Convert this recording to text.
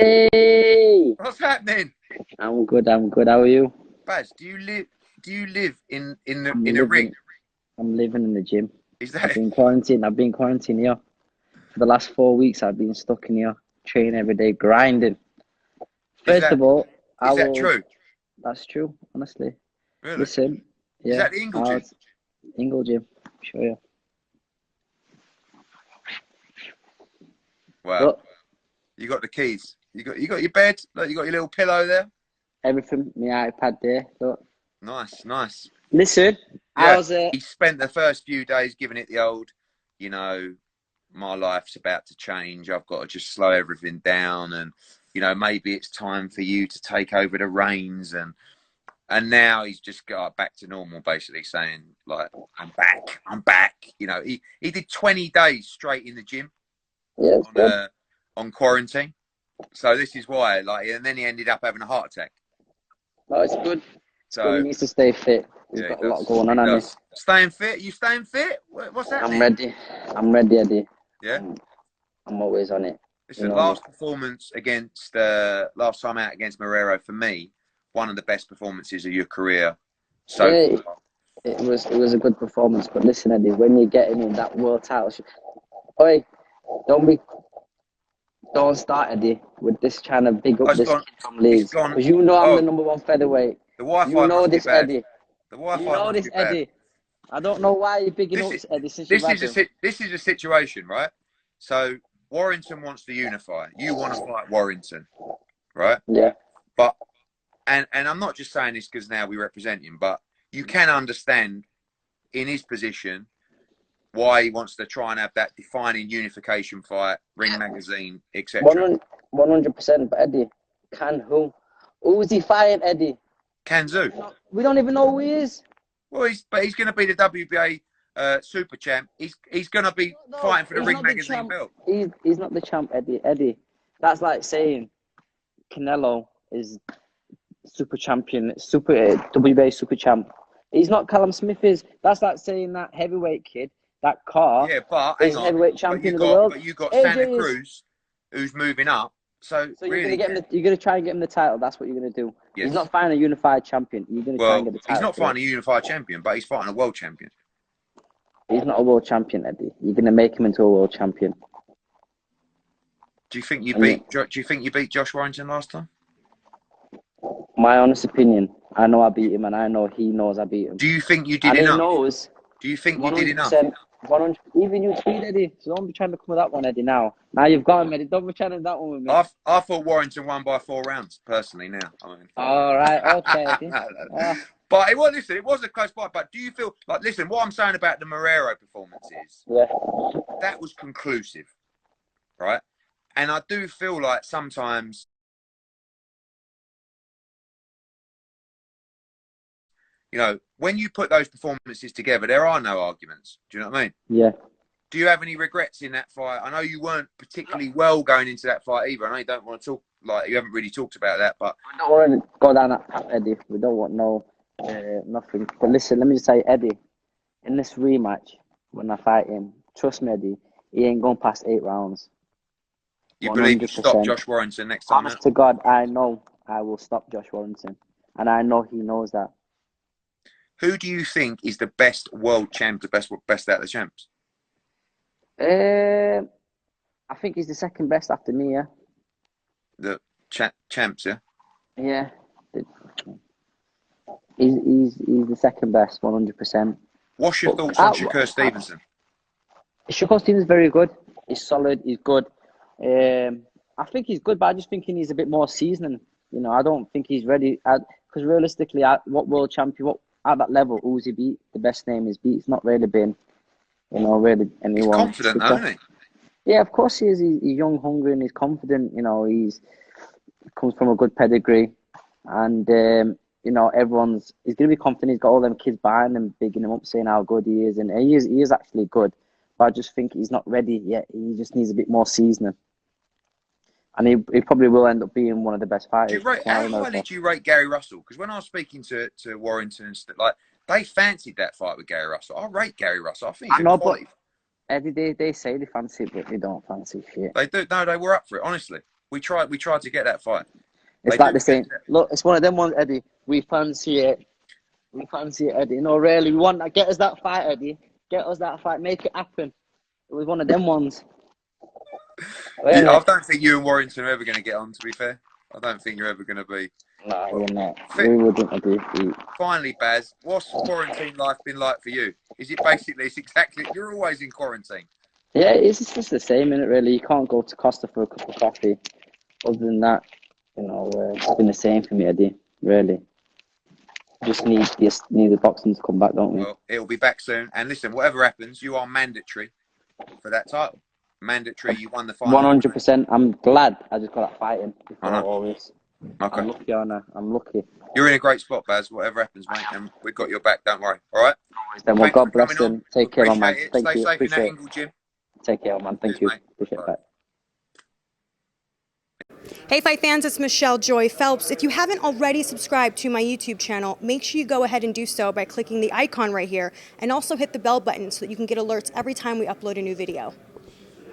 Hey, What's happening? I'm good. I'm good. How are you? Baz, do you live I'm in a ring? living. I'm living in the gym. Is I've that been quarantined. I've been quarantined here for the last 4 weeks. I've been stuck in here, training every day, grinding. is First that of all, I is that will. true? That's true. Honestly, Really? listen. Is Yeah, that the Ingle I gym? was Ingle gym. Show you. Wow. Look, You got the keys. You got your bed. Look, you got your little pillow there. everything. My iPad there. Look. Nice, nice. Listen, I Yeah. was. He spent the first few days giving it the old, you know, my life's about to change. I've got to just slow everything down, and maybe it's time for you to take over the reins. And now he's just got back to normal, basically saying like, I'm back. He did 20 days straight in the gym Yeah, it's on good. on quarantine. So this is why, like, and then he ended up having a heart attack. No, it's good. It's good. He So needs to stay fit. He's yeah, he got a lot does. going He on, hasn't does. Staying fit? You staying fit? What's he? I'm happening? ready. I'm ready, Eddie. Yeah. I'm, I'm always on it. You Listen, know me. last performance against last time out against Morero for me, one of the best performances of your career so Yeah, far. it was a good performance. But listen, Eddie, when you're getting in that world title, oi, don't be, don't start, Eddie, with this trying to big Oh, up it's this gone. kid from It's Leeds, gone. because you know I'm the Oh, number one featherweight. the You Wi-Fi know must be this, bad. Eddie. The You Wi-Fi know must this, be bad. Eddie. I don't know why you're bigging This up is Eddie since you've had him. this is a situation, right? So Warrington wants to unify. You want to fight Warrington, right? Yeah. But and I'm not just saying this because now we represent him, but you can understand in his position why he wants to try and have that defining unification fight, Ring Magazine, etc. 100%. But Eddie, can who? Who's he fighting, Eddie? Kanzu. We don't even know who he is. Well, he's going to be the WBA super champ. He's going to be No, fighting for the he's Ring not the Magazine champ. belt. He's not the champ, Eddie. Eddie, that's like saying Canelo is super champion, super WBA super champ. He's not Callum Smith is. That's like saying that heavyweight kid, that car, Yeah, but hang is on. heavyweight champion of the world. You got Santa AJ is. Cruz, who's moving up. So So you're gonna really, get him. You're gonna try and get him the title. That's what you're gonna do. He's yes. not fighting a unified champion. You're gonna try and Well, get the he's title not for it. fighting a unified champion, but he's fighting a world champion. He's not a world champion, Eddie. You're gonna make him into a world champion. Do you think you And beat? Do you think you beat Josh Warrington last time? my honest opinion, I know I beat him, and I know he knows I beat him, Do you think you did and he enough? knows Do you think you did enough? 100%. 100. Even you tweet, Eddie. So don't be trying to come with that one, Eddie. Now you've got him, Eddie. Don't be trying to that one with me. I thought Warrington won by 4 rounds personally. Now, I mean, All right, okay, Eddie. but it was a close fight. But do you feel like, listen, what I'm saying about the Morero performance is Yeah. that was conclusive, right? And I do feel like sometimes, when you put those performances together, there are no arguments. Do you know what I mean? Yeah. Do you have any regrets in that fight? I know you weren't particularly well going into that fight either. I know you don't want to talk, like, you haven't really talked about that, but We don't want to go down that path, Eddie. We don't want nothing. But listen, let me just say, Eddie, in this rematch, when I fight him, trust me, Eddie, he ain't going past 8 rounds. you believe you stop 100%. Josh Warrington next time Honest out? to God, I know I will stop Josh Warrington, and I know he knows that. Who do you think is the best world champ, the best out of the champs? I think he's the second best after me. Yeah. The champs, yeah. Yeah. He's the second best, 100%. What's your But thoughts on Shakur Stevenson? Shakur Stevens is very good. He's solid. He's good. I think he's good, but I just think he needs a bit more seasoning. I don't think he's ready. Because realistically, what world champion, at that level, who's he beat? The best name is beat. It's not really been, really He's anyone. confident, though, isn't he? Yeah, of course he is. He's young, hungry, and he's confident. He comes from a good pedigree, and he's gonna be confident. He's got all them kids behind him, bigging him up, saying how good he is, and he is actually good. But I just think he's not ready yet. He just needs a bit more seasoning, and he probably will end up being one of the best fighters. How highly do you rate Gary Russell? Because when I was speaking to Warrington and stuff, like, they fancied that fight with Gary Russell. I rate Gary Russell. I think he's a quality. Eddie, they say they fancy it, but they don't fancy shit. They do. No, they were up for it, honestly. We tried to get that fight. It's They like do the same. get that. Look, it's one of them ones, Eddie. We fancy it. We fancy it, Eddie. No, really, we want get us that fight, Eddie. Get us that fight. Make it happen. It was one of them ones. I don't think you and Warrington are ever going to get on, to be fair. I don't think you're ever going to be. No, we're not. We wouldn't, Eddie. Finally, Baz, what's quarantine life been like for you? Is it basically, it's exactly, you're always in quarantine. Yeah, it's just the same, isn't it, really? You can't go to Costa for a cup of coffee. Other than that, you know, it's been the same for me, Eddie, really. Just need the boxing to come back, don't we? Well, it'll be back soon. And listen, whatever happens, you are mandatory for that title. Mandatory, you won the final. 100%. I'm glad I just got that fight in before always. Okay. I'm lucky, Anna. I'm lucky. You're in a great spot, Baz. Whatever happens, mate, and we've got your back. Don't worry. All right? Then, well, God bless him. Take care, man. Thank you. Stay safe in that Ingle gym. Take care, man. Thank you. Appreciate that. Hey fight fans, it's Michelle Joy Phelps. If you haven't already subscribed to my YouTube channel, make sure you go ahead and do so by clicking the icon right here and also hit the bell button so that you can get alerts every time we upload a new video.